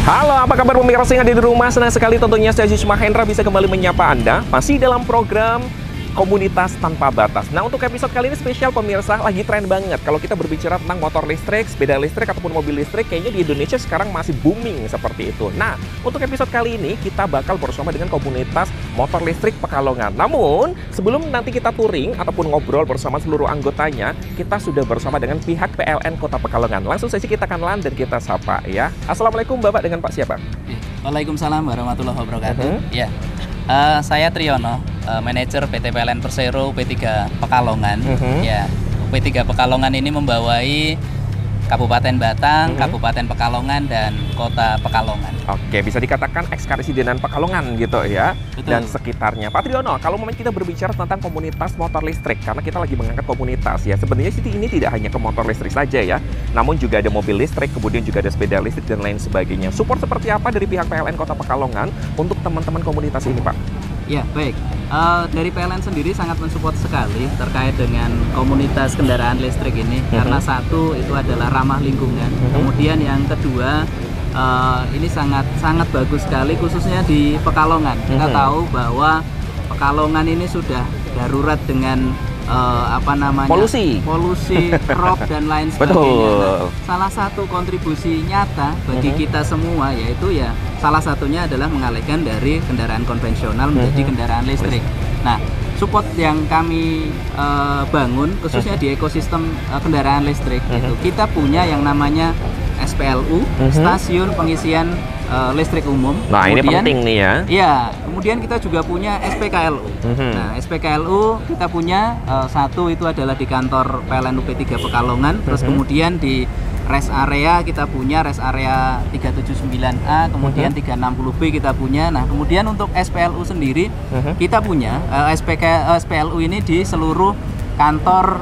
Halo, apa kabar pemirsa yang ada di rumah? Senang sekali tentunya saya Aziz Mahendra bisa kembali menyapa Anda masih dalam program Komunitas Tanpa Batas. Nah, untuk episode kali ini spesial pemirsa, lagi tren banget. Kalau kita berbicara tentang motor listrik, sepeda listrik, ataupun mobil listrik, kayaknya di Indonesia sekarang masih booming seperti itu. Nah, untuk episode kali ini kita bakal bersama dengan komunitas motor listrik Pekalongan. Namun, sebelum nanti kita touring ataupun ngobrol bersama seluruh anggotanya, kita sudah bersama dengan pihak PLN Kota Pekalongan. Langsung saja kita kenalan dan kita sapa ya. Assalamualaikum Bapak, dengan Pak siapa? Waalaikumsalam warahmatullahi wabarakatuh. Ya. Saya Triyono, manajer PT PLN Persero UP3 Pekalongan. Ya, UP3 Pekalongan ini membawai Kabupaten Batang, Kabupaten Pekalongan, dan Kota Pekalongan. Oke, bisa dikatakan eks-karesidenan Pekalongan gitu ya. Betul. Dan sekitarnya. Pak Triyono, kalau kita berbicara tentang komunitas motor listrik, karena kita lagi mengangkat komunitas ya, sebenarnya sih ini tidak hanya ke motor listrik saja ya, namun juga ada mobil listrik, kemudian juga ada sepeda listrik dan lain sebagainya. Support seperti apa dari pihak PLN Kota Pekalongan untuk teman-teman komunitas ini, Pak? Ya, baik. Dari PLN sendiri sangat mensupport sekali terkait dengan komunitas kendaraan listrik ini, karena satu itu adalah ramah lingkungan. Kemudian yang kedua, ini sangat bagus sekali khususnya di Pekalongan. Kita tahu bahwa Pekalongan ini sudah darurat dengan polusi, crop dan lain sebagainya. Nah, salah satu kontribusi nyata bagi kita semua yaitu ya salah satunya adalah mengalihkan dari kendaraan konvensional menjadi kendaraan listrik. Nah, support yang kami bangun khususnya di ekosistem kendaraan listrik itu kita punya yang namanya SPLU, stasiun pengisian listrik umum. Nah, kemudian, ini penting nih ya. Iya, kemudian kita juga punya SPKLU. Nah, SPKLU kita punya satu itu adalah di kantor PLN UP3 Pekalongan, terus kemudian di rest area kita punya rest area 379A, kemudian 360B kita punya. Nah, kemudian untuk SPLU sendiri kita punya SPLU ini di seluruh kantor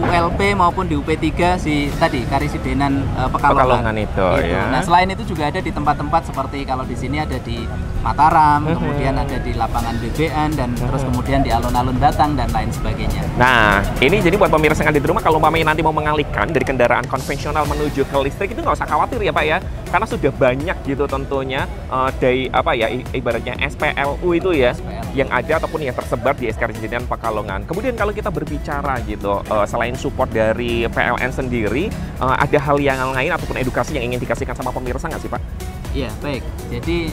ULP maupun di UP3 tadi Karesidenan Pekalongan itu gitu. ya. Nah, selain itu juga ada di tempat-tempat seperti kalau di sini ada di Mataram, kemudian ada di lapangan BBN, dan terus kemudian di alun-alun Batang dan lain sebagainya. Nah, ini jadi buat pemirsa yang ada di rumah, kalau nanti mau mengalihkan dari kendaraan konvensional menuju ke listrik itu nggak usah khawatir ya Pak ya, karena sudah banyak gitu tentunya dari ibaratnya SPLU itu ya yang ada ataupun yang tersebar di Karesidenan Pekalongan. Kemudian kalau kita berbicara gitu, selain support dari PLN sendiri, ada hal yang lain ataupun edukasi yang ingin dikasihkan sama pemirsa nggak sih Pak? Iya, baik. Jadi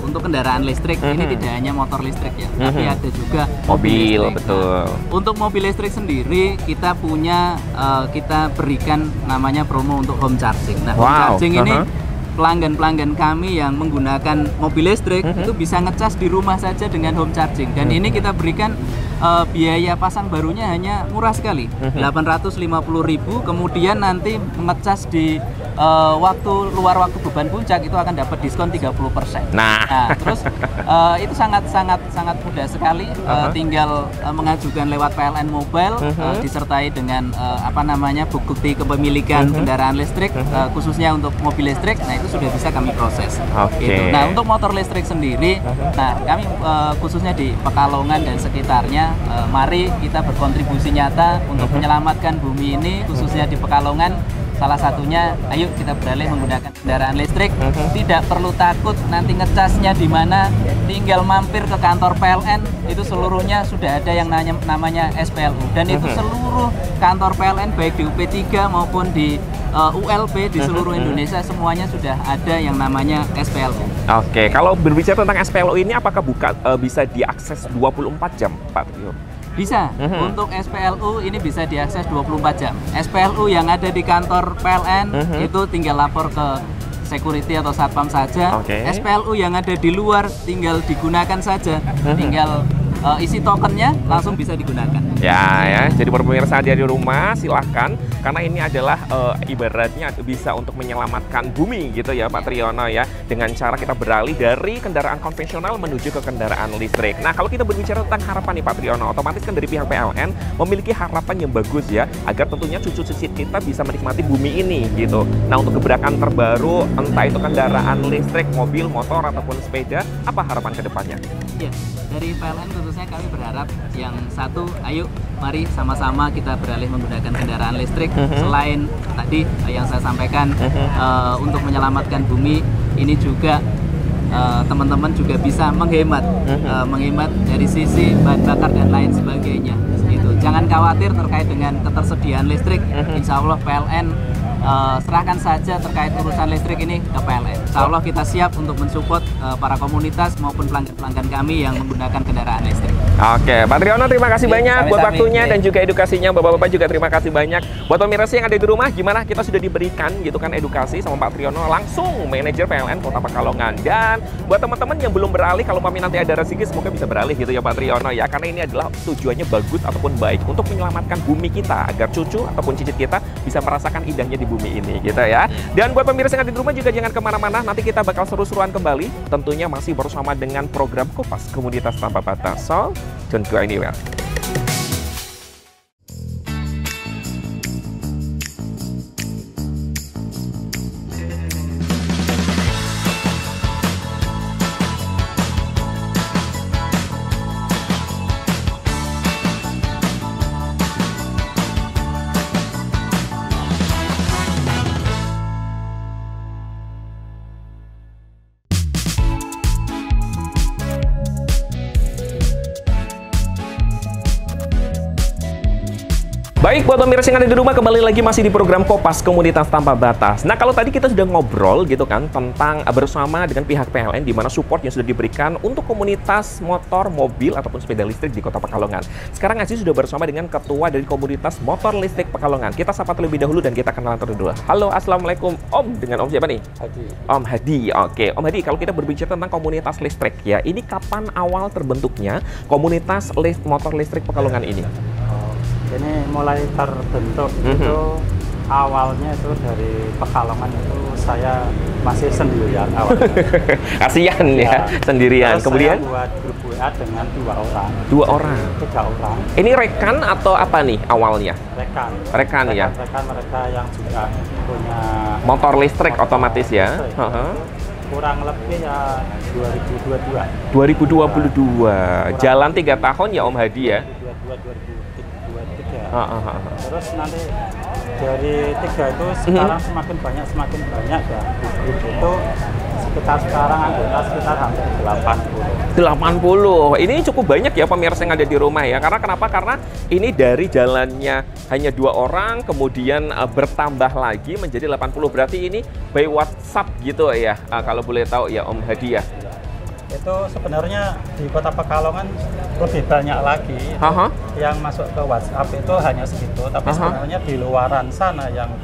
untuk kendaraan listrik ini tidak hanya motor listrik ya, tapi ada juga mobil listrik. Betul. Nah, untuk mobil listrik sendiri kita punya kita berikan namanya promo untuk home charging. Nah, home charging ini pelanggan-pelanggan kami yang menggunakan mobil listrik itu bisa ngecas di rumah saja dengan home charging, dan ini kita berikan biaya pasang barunya hanya murah sekali, 850.000. Kemudian nanti mengecas di luar waktu beban puncak itu akan dapat diskon 30%. Nah, terus itu sangat mudah sekali, tinggal mengajukan lewat PLN Mobile, disertai dengan bukti kepemilikan kendaraan listrik, khususnya untuk mobil listrik. Nah, itu sudah bisa kami proses. Gitu. Nah, untuk motor listrik sendiri, nah kami khususnya di Pekalongan dan sekitarnya, mari kita berkontribusi nyata untuk menyelamatkan bumi ini, khususnya di Pekalongan. Salah satunya, ayo kita beralih menggunakan kendaraan listrik. Tidak perlu takut nanti ngecasnya di mana, tinggal mampir ke kantor PLN. Itu seluruhnya sudah ada yang namanya SPLU, dan itu seluruh kantor PLN baik di UP3 maupun di ULP di seluruh Indonesia semuanya sudah ada yang namanya SPLU. Oke, kalau berbicara tentang SPLU ini apakah bisa diakses 24 jam, Pak Trio? Bisa. Untuk SPLU ini bisa diakses 24 jam. SPLU yang ada di kantor PLN itu tinggal lapor ke security atau satpam saja. SPLU yang ada di luar tinggal digunakan saja. Tinggal isi tokennya langsung bisa digunakan. Ya, jadi buat pemirsa di rumah silahkan, karena ini adalah ibaratnya bisa untuk menyelamatkan bumi gitu ya Pak Triyono ya, dengan cara kita beralih dari kendaraan konvensional menuju ke kendaraan listrik. Nah, kalau kita berbicara tentang harapan nih Pak Triyono, otomatis kan dari pihak PLN memiliki harapan yang bagus ya, agar tentunya cucu-cucu kita bisa menikmati bumi ini gitu. Nah, untuk gebrakan terbaru, entah itu kendaraan listrik, mobil, motor, ataupun sepeda, apa harapan ke depannya? Ya, dari PLN khususnya kami berharap yang satu, ayo mari sama-sama kita beralih menggunakan kendaraan listrik. Selain tadi yang saya sampaikan untuk menyelamatkan bumi, ini juga teman-teman juga bisa menghemat dari sisi bahan bakar dan lain sebagainya. Gitu. Jangan khawatir terkait dengan ketersediaan listrik. Insya Allah PLN serahkan saja terkait urusan listrik ini ke PLN. Insya Allah kita siap untuk mensupport para komunitas maupun pelanggan-pelanggan kami yang menggunakan kendaraan listrik. Oke, Pak Triyono terima kasih banyak buat waktunya dan juga edukasinya. Bapak-bapak juga terima kasih banyak. Buat pemirsa yang ada di rumah, gimana kita sudah diberikan gitu kan edukasi sama Pak Triyono langsung manajer PLN Kota Pekalongan. Dan buat teman-teman yang belum beralih, kalau kami nanti ada rezeki semoga bisa beralih gitu ya Pak Triyono ya. Karena ini adalah tujuannya bagus ataupun baik untuk menyelamatkan bumi kita agar cucu ataupun cicit kita bisa merasakan indahnya di bumi ini gitu ya. Dan buat pemirsa yang ada di rumah juga jangan kemana-mana, nanti kita bakal seru-seruan kembali tentunya masih bersama dengan program Kupas Komunitas Tanpa Batas. So, don't go anywhere. Baik, buat pemirsa yang ada di rumah, kembali lagi masih di program Kopas Komunitas Tanpa Batas. Nah, kalau tadi kita sudah ngobrol gitu kan tentang bersama dengan pihak PLN di mana support yang sudah diberikan untuk komunitas motor, mobil ataupun sepeda listrik di Kota Pekalongan. Sekarang Aziz sudah bersama dengan ketua dari komunitas motor listrik Pekalongan. Kita sapa terlebih dahulu dan kita kenalan terlebih dahulu. Halo, assalamualaikum Om. Dengan Om siapa nih? Hadi. Om Hadi. Oke, Om Hadi, kalau kita berbicara tentang komunitas listrik ya, ini kapan awal terbentuknya komunitas motor listrik Pekalongan ini? Ini mulai terbentuk itu awalnya itu dari Pekalongan itu saya masih sendirian awalnya. Kasihan ya, sendirian. Terus kemudian saya buat grup WA dengan 2 orang. 2 orang. 3 orang. Ini rekan atau apa nih awalnya? Rekan ya. Rekan mereka yang juga punya motor listrik otomatis ya. Kurang lebih ya 2022. 2022. Jalan 3 tahun ya Om Hadi ya. 2023. Terus nanti dari 3 itu sekarang semakin banyak ya. Grup itu sekarang anggota sekitar hampir 80. Ini cukup banyak ya pemirsa yang ada di rumah ya. Karena kenapa? Karena ini dari jalannya hanya 2 orang, kemudian bertambah lagi menjadi 80. Berarti ini by WhatsApp gitu ya. Kalau boleh tahu ya Om Hadi ya. Itu sebenarnya di Kota Pekalongan lebih banyak lagi yang masuk ke WhatsApp itu hanya segitu, tapi sebenarnya di luaran sana yang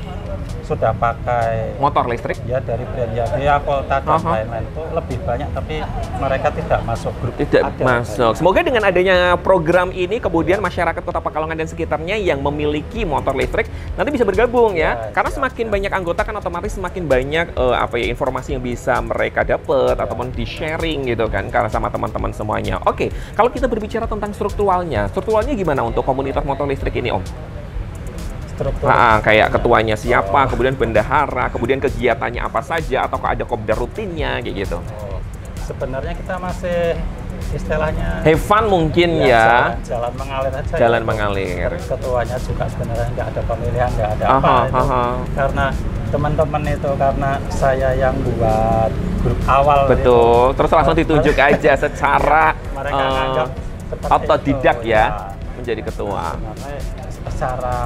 sudah pakai motor listrik ya dari brand Via, Volta dan lain-lain itu lebih banyak, tapi mereka tidak masuk grup. Tidak masuk. Semoga dengan adanya program ini kemudian masyarakat Kota Pekalongan dan sekitarnya yang memiliki motor listrik nanti bisa bergabung ya. Karena semakin banyak anggota kan otomatis semakin banyak informasi yang bisa mereka dapat ataupun di-sharing gitu kan karena sama teman-teman semuanya. Oke, kalau kita berbicara tentang strukturalnya gimana untuk komunitas motor listrik ini Om? Kayak ketuanya siapa, kemudian bendahara, kemudian kegiatannya apa saja, ataukah ada kopdar rutinnya kayak gitu? Sebenarnya kita masih istilahnya have fun mungkin ya. Jalan mengalir aja. Jalan mengalir. Ketuanya juga sebenarnya nggak ada pemilihan, nggak ada apa. Karena teman-teman itu karena saya yang buat grup awal. Betul. Terus langsung ditunjuk aja secara mereka nganggap otodidak ya menjadi ketua. Secara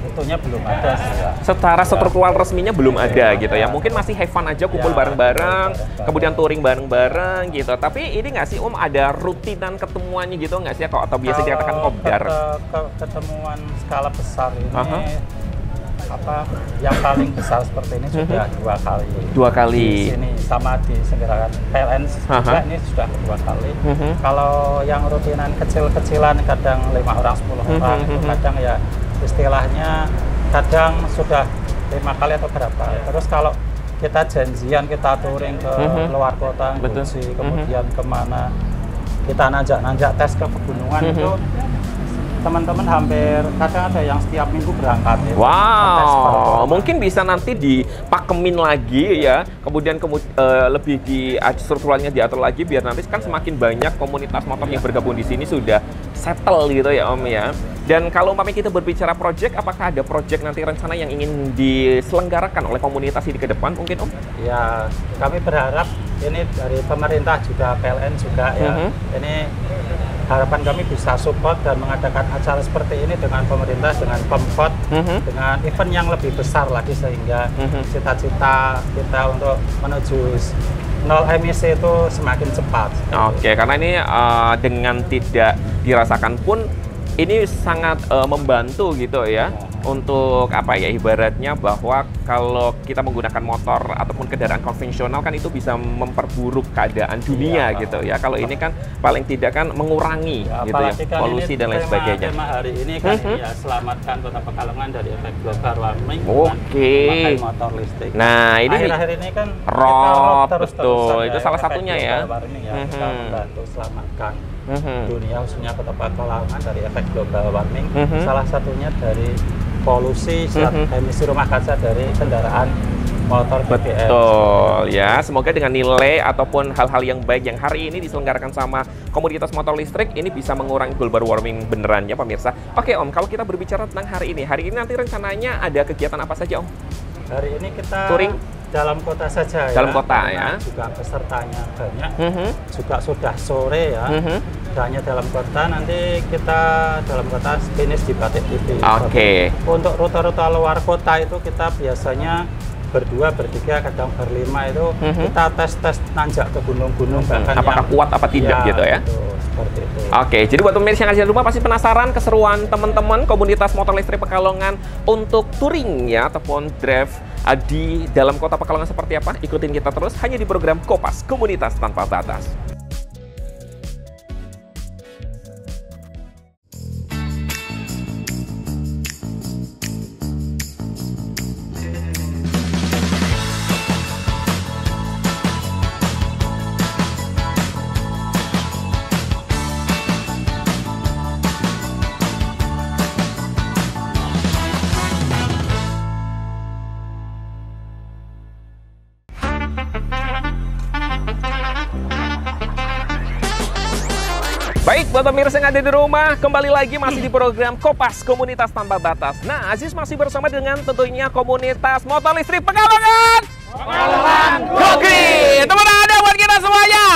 itunya belum ada sih ya. Secara struktural resminya belum ada gitu ya. Mungkin masih have fun aja, kumpul bareng-bareng, kemudian touring bareng-bareng gitu. Tapi ini nggak sih Om ada rutinan ketemuannya gitu nggak sih atau biasa dikatakan kopdar? Ketemuan skala besar ini yang paling besar seperti ini sudah 2 kali. 2 kali. Di sini sama di Senggerakan PLN juga ini sudah 2 kali. Kalau yang rutinan kecil-kecilan kadang 5 orang, 10 orang itu kadang ya istilahnya kadang sudah 5 kali atau berapa. Terus kalau kita janjian kita touring ke luar kota, kemudian kemana kita nanjak tes ke pegunungan itu teman-teman hampir kadang ada yang setiap minggu berangkat ya. Wow, mungkin bisa nanti dipakemin lagi ya, kemudian lebih strukturalnya diatur lagi biar nanti kan semakin banyak komunitas motor yang bergabung di sini sudah settle gitu ya Om ya. Dan kalau umpamanya kita berbicara project, apakah ada project nanti rencana yang ingin diselenggarakan oleh komunitas ini ke depan mungkin Om? Ya, kami berharap ini dari pemerintah juga, PLN juga ya. Ini harapan kami bisa support dan mengadakan acara seperti ini dengan pemerintah, dengan Pemkot, dengan event yang lebih besar lagi sehingga cita-cita kita untuk menuju nol emisi itu semakin cepat. Oke, karena ini dengan tidak dirasakan pun ini sangat membantu gitu ya. Untuk apa ya, ibaratnya bahwa kalau kita menggunakan motor ataupun kendaraan konvensional kan itu bisa memperburuk keadaan dunia gitu ya. Kalau ini kan paling tidak kan mengurangi gitu ya, kan polusi dan lain sebagainya. Tema hari ini kan ya selamatkan Kota Pekalongan dari efek global warming. Memakai motor listrik. Nah, ini akhir-akhir ini kan rob betul, itu salah satunya ya. Kita membantu selamatkan dunia khususnya Kota Pekalongan dari efek global warming. Salah satunya dari polusi emisi rumah kaca dari kendaraan motor BBM. Betul ya, semoga dengan nilai ataupun hal-hal yang baik yang hari ini diselenggarakan sama komunitas motor listrik ini bisa mengurangi global warming beneran ya pemirsa. Oke Om, kalau kita berbicara tentang hari ini nanti rencananya ada kegiatan apa saja Om? Hari ini kita touring dalam kota saja ya. Dalam kota ya. Juga pesertanya banyak. Juga sudah sore ya. Hanya dalam kota, nanti kita dalam kota finish di Batik TV. Oke. Untuk rute-rute luar kota itu kita biasanya berdua, bertiga, kadang berlima itu kita tes nanjak ke gunung-gunung bahkan apakah kuat apa tidak gitu ya. Seperti itu. Oke, jadi buat pemirsa yang ada di rumah pasti penasaran keseruan teman-teman komunitas motor listrik Pekalongan untuk touring ya ataupun drive di dalam kota Pekalongan seperti apa? Ikutin kita terus hanya di program Kopas Komunitas Tanpa Batas. Baik, buat pemirsa yang ada di rumah, kembali lagi masih di program Kopas Komunitas Tanpa Batas. Nah, Aziz masih bersama dengan tentunya komunitas motor listrik Pekalongan. Pekalongan Goki! Tepuk tangan ada buat kita semuanya.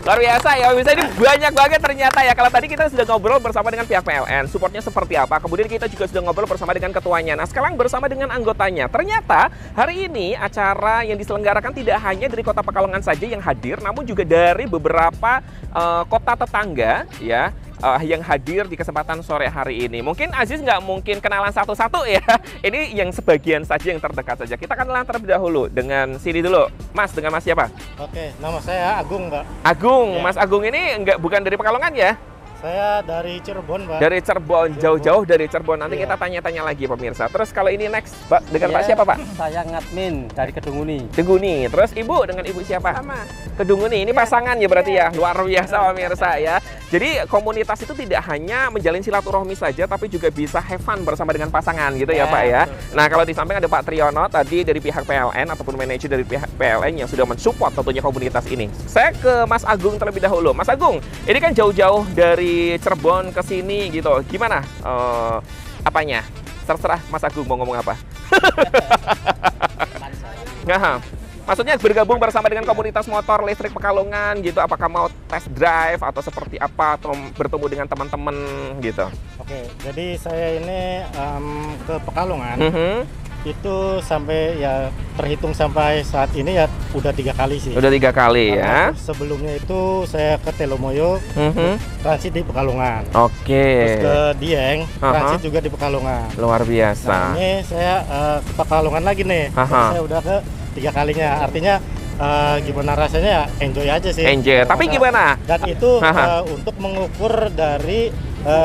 Luar biasa ya, bisa ini banyak banget ternyata ya. Kalau tadi kita sudah ngobrol bersama dengan pihak PLN, supportnya seperti apa. Kemudian kita juga sudah ngobrol bersama dengan ketuanya. Nah, sekarang bersama dengan anggotanya. Ternyata hari ini acara yang diselenggarakan tidak hanya dari Kota Pekalongan saja yang hadir, namun juga dari beberapa kota tetangga ya. Yang hadir di kesempatan sore hari ini. Mungkin Aziz nggak mungkin kenalan satu-satu ya. Ini yang sebagian saja yang terdekat saja. Kita kenalan terlebih dahulu dengan sini dulu. Mas, dengan Mas siapa? Oke, nama saya Agung, Mbak. Agung, ya. Mas Agung ini bukan dari Pekalongan ya? Saya dari Cirebon, Pak. Dari Cirebon, jauh-jauh dari Cirebon. Nanti kita tanya-tanya lagi pemirsa. Terus kalau ini next, Pak, dengan Pak siapa, Pak? Saya Ngatmin dari Kedunguni. Kedunguni. Terus Ibu dengan Ibu siapa? Sama. Kedunguni. Ini pasangan ya berarti ya. Luar biasa pemirsa ya. Jadi komunitas itu tidak hanya menjalin silaturahmi saja, tapi juga bisa have fun bersama dengan pasangan gitu ya, Pak ya. Nah, kalau di samping ada Pak Triyono tadi dari pihak PLN ataupun manajer dari pihak PLN yang sudah mensupport tentunya komunitas ini. Saya ke Mas Agung terlebih dahulu. Mas Agung, ini kan jauh-jauh dari Cirebon ke sini gitu. Gimana apanya? Terserah Mas Agung mau ngomong apa. Nah, maksudnya bergabung bersama dengan komunitas motor listrik Pekalongan gitu. Apakah mau test drive atau seperti apa atau bertemu dengan teman-teman gitu? Oke, jadi saya ini ke Pekalongan. Itu sampai ya terhitung sampai saat ini ya udah 3 kali sih. Udah 3 kali ya. Sebelumnya itu saya ke Telomoyo, transit di Pekalongan. Oke. Terus ke Dieng, transit juga di Pekalongan. Luar biasa. Nah, ini saya ke Pekalongan lagi nih. Saya udah ke 3 kalinya. Artinya gimana rasanya? Enjoy aja sih. Enjoy. Tapi gimana? Dan itu untuk mengukur dari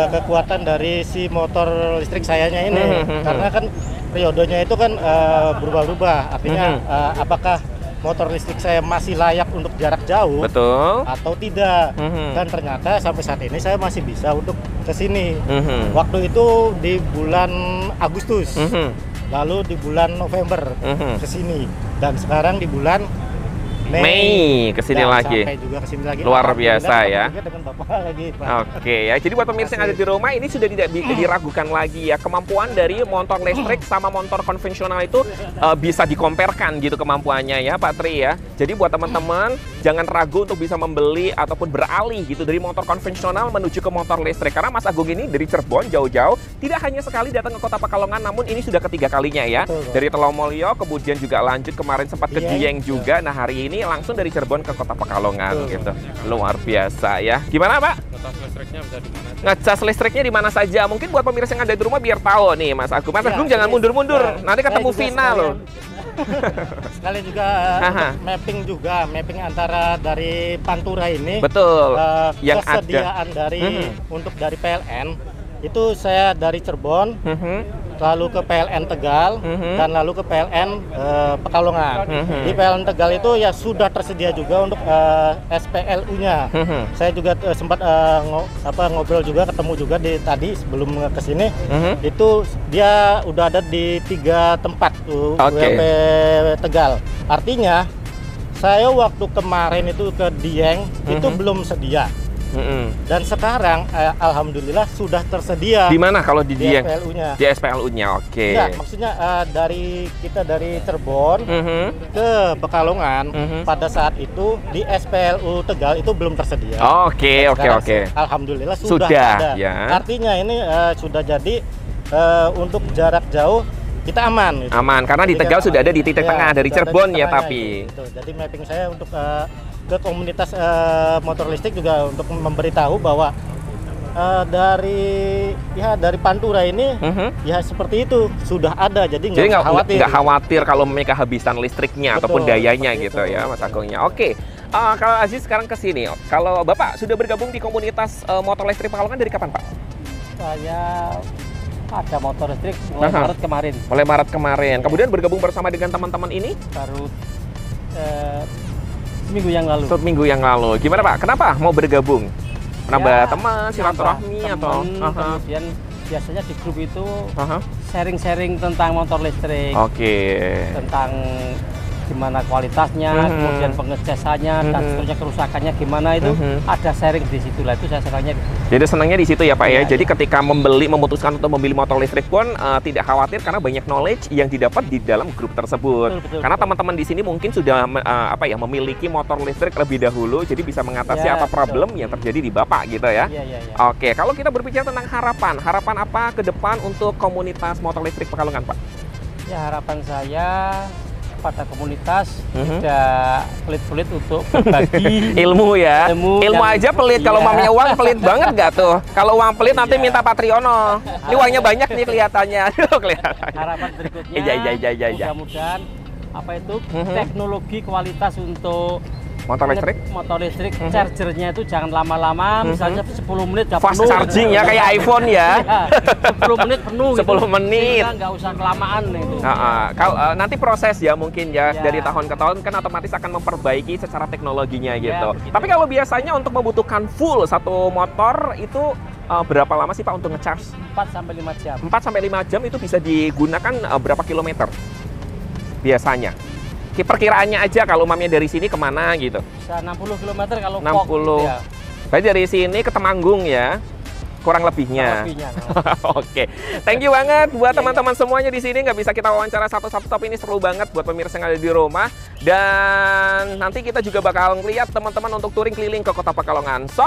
kekuatan dari si motor listrik sayanya ini. Karena kan periodenya itu kan berubah-ubah. Artinya apakah motor listrik saya masih layak untuk jarak jauh? Betul. Atau tidak? Dan ternyata sampai saat ini saya masih bisa untuk ke sini. Waktu itu di bulan Agustus, lalu di bulan November ke sini, dan sekarang di bulan Mei kesini lagi. Sampai juga kesini lagi. Luar biasa ya. Dengan Bapak lagi, Pak. Oke ya. Jadi buat pemirsa yang ada di rumah ini sudah tidak diragukan lagi ya, kemampuan dari motor listrik sama motor konvensional itu bisa dikomparkan gitu kemampuannya ya Pak Tri ya. Jadi buat teman-teman jangan ragu untuk bisa membeli ataupun beralih gitu dari motor konvensional menuju ke motor listrik, karena Mas Agung ini dari Cirebon jauh-jauh tidak hanya sekali datang ke Kota Pekalongan, namun ini sudah ketiga kalinya ya. Dari Telomulyo kemudian juga lanjut kemarin sempat ke Dieng juga. Nah hari ini langsung dari Cirebon ke Kota Pekalongan gitu. Luar biasa ya. Gimana Pak? Ngecas listriknya bisa di mana? Ngecas listriknya di mana saja? Mungkin buat pemirsa yang ada di rumah biar tahu nih Mas Agung. Mas Agung jangan mundur-mundur. Nanti ketemu Vina loh. Sekalian juga mapping antara dari Pantura ini. Betul. Yang kesediaan ada dari untuk dari PLN itu saya dari Cirebon, lalu ke PLN Tegal, dan lalu ke PLN Pekalongan. Di PLN Tegal itu ya sudah tersedia juga untuk SPLU-nya. Saya juga sempat ngobrol juga, ketemu juga tadi sebelum ke sini. Itu dia udah ada di 3 tempat UMP Tegal. Artinya saya waktu kemarin itu ke Dieng itu belum sedia. Dan sekarang alhamdulillah sudah tersedia. Di mana kalau di Dieng? SPLU-nya. Di SPLU-nya, oke. Ya, maksudnya dari Cirebon ke Pekalongan pada saat itu di SPLU Tegal itu belum tersedia. Oke. Alhamdulillah sudah ada. Ya. Artinya ini sudah jadi untuk jarak jauh kita aman. Gitu. Aman karena di Tegal sudah ada di titik tengah dari Cirebon ya tapi. Gitu. Jadi mapping saya untuk ke komunitas motor listrik juga untuk memberitahu bahwa dari Pantura ini ya seperti itu sudah ada, jadi nggak khawatir kalau mereka kehabisan listriknya ataupun dayanya gitu ya Mas Agungnya. Oke. Kalau Aziz sekarang ke sini, kalau Bapak sudah bergabung di komunitas motor listrik Pekalongan dari kapan Pak? Saya ada motor listrik mulai Maret kemarin. Mulai Maret kemarin. Kemudian bergabung bersama dengan teman-teman ini? Baru seminggu yang lalu. Seminggu yang lalu. Gimana Pak? Kenapa mau bergabung? Menambah teman, silaturahmi atau? Kemudian biasanya di grup itu sharing-sharing tentang motor listrik. Tentang gimana kualitasnya, kemudian pengecasannya, dan seterusnya kerusakannya gimana itu ada sharing di situ lah. Itu saya senangnya. Jadi senangnya di situ ya Pak ya. Jadi ketika memutuskan untuk membeli motor listrik pun tidak khawatir karena banyak knowledge yang didapat di dalam grup tersebut. Betul, karena teman-teman di sini mungkin sudah memiliki motor listrik lebih dahulu, jadi bisa mengatasi apa problem yang terjadi di Bapak gitu ya. Oke, kalau kita berbicara tentang harapan apa ke depan untuk komunitas motor listrik Pekalongan Pak? Ya harapan saya pada komunitas tidak pelit-pelit untuk berbagi ilmu ya. Ilmu aja pelit. Kalau mamanya uang pelit banget nggak tuh? Kalau uang pelit nanti minta Pak Triono. Ini uangnya banyak nih kelihatannya. Harapan berikutnya mudah-mudahan teknologi kualitas untuk motor listrik chargernya itu jangan lama-lama, misalnya 10 menit udah fast penuh. Charging ya kayak iPhone ya. 10 menit penuh 10 menit. Nggak usah kelamaan itu. Kalau nanti proses ya mungkin ya dari tahun ke tahun kan otomatis akan memperbaiki secara teknologinya gitu. Tapi kalau biasanya untuk membutuhkan full satu motor itu berapa lama sih Pak untuk ngecharge? 4-5 jam. 4-5 jam itu bisa digunakan berapa kilometer biasanya? Perkiraannya aja kalau mamnya dari sini kemana gitu? Bisa 60 km kalau 60. Gitu ya. Berarti dari sini ke Temanggung ya? Kurang lebihnya. Oke, thank you banget buat teman-teman semuanya di sini. Nggak bisa kita wawancara satu-satu, tapi ini seru banget buat pemirsa yang ada di rumah. Dan nanti kita juga bakal ngeliat teman-teman untuk touring keliling ke Kota Pekalongan. So,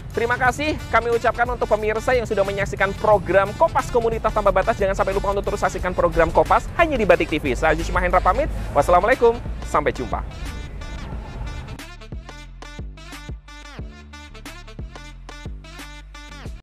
terima kasih kami ucapkan untuk pemirsa yang sudah menyaksikan program Kopas Komunitas Tanpa Batas. Jangan sampai lupa untuk terus saksikan program Kopas hanya di Batik TV. Saya Aziz Mahendra pamit. Wassalamualaikum, sampai jumpa.